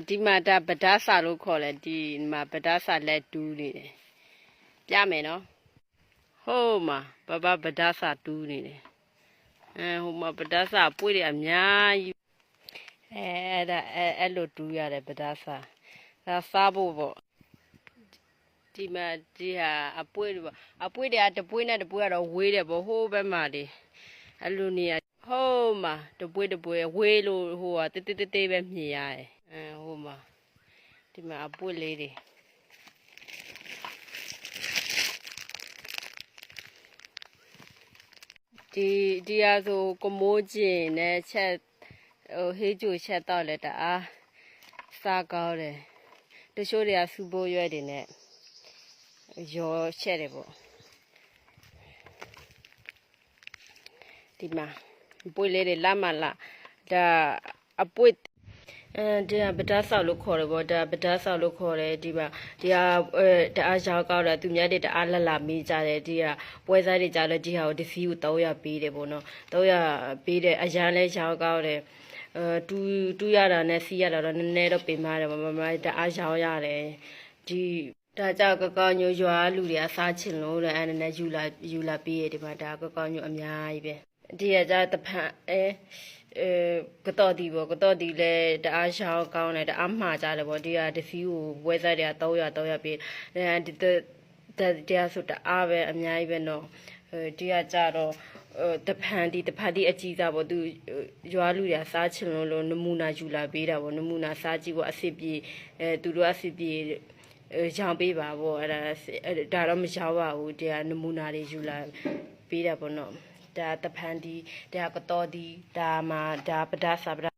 ဒီမှာဒါဗဒါစာလို့ခေါ်တယ်ဒီမှာဗဒါစာလက်တူးနေတယ်ပြမယ်နော်ဟုတ်မှာဗဒါစာတူးနေတယ်ဟိုမှာဗဒါစာပွေးတယ်အများကြီးအဲ့လိုတူးရတယ်ဗဒါစာဒါစားဖို့ပေါ့ဒီမှာဒီဟာအပွေးတွေပေါ့အပွေးတွေကတပွေးနဲ့တပွေးကတော့ဝေးတယ်ပေါ့ဟိုးဘက်မှာလေအဲ့လိုနေရဟုတ်မှာတပွေးဝေးလို့ဟိုကတေးပဲမြင်ရတယ်ဟိုမှာဒီမှာအပွေးလေးတွေဒီဟာဆိုကမိုးကျင်နဲ့ချက်ဟိုဟေးကျူချက်တော့လဲတအားစားကောင်းတယ်တချို့တွေကစူပိုးရွက်တွေနဲ့ရောချက်တယ်ပေါ့ဒီမှာပွေးလေးတွေလာမလာဒါအပွေးဒီကဗဒါဆောက်လို့ခေါ်တယ်ပေါ့ဒါဗဒါဆောက်လို့ခေါ်တယ်ဒီမှာဒီဟာတအားရောင်းကောက်တာသူများတွေတအားလာမေးကြတယ်ဒီကပွဲစားတွေကြလဲဒီဟာကိုတစ်စီးကို300ပေးတယ်ပေါ့နော်300ပေးတယ်အရန်လဲရောင်းကောက်တယ်တူရတာနဲ့စီးရတာတော့နည်းနည်းတော့ပေးမှတယ်မတအားရောင်းရတယ်ဒီဒါကြောင့်ကကောညိုရွာလူတွေကစားချင်လို့တဲ့အဲ့ဒါနဲ့ယူလာပေးရဒီမှာဒါကကောညိုအများကြီးပဲဒီကကြတဖန်ကတော့ဒီပေါ့ကတော့ဒီလဲတအားရှောင်းကောင်းတယ်တအားမှားကြတယ်ပေါ့ဒီကတစ်စီးကိုဝဲစားတွေက300ပေးဒီတရားဆိုတအားပဲအများကြီးပဲနော်ဒီကကြတော့တဖန်ဒီအကြီးစားပေါ့သူရွာလူတွေကစားချင်လို့နမူနာယူလာပေးတာပေါ့နမူနာစားကြည့်ပေါ့အစစ်ပြေသူတို့အစစ်ပြေရောင်းပေးပါပေါ့အဲ့ဒါတော့မရောင်းပါဘူးတရားနမူနာတွေယူလာပေးတာပေါ့နော်ဒါတဖန်ဒီဒါကတော့ဒီဒါမှာဒါပဒါစာ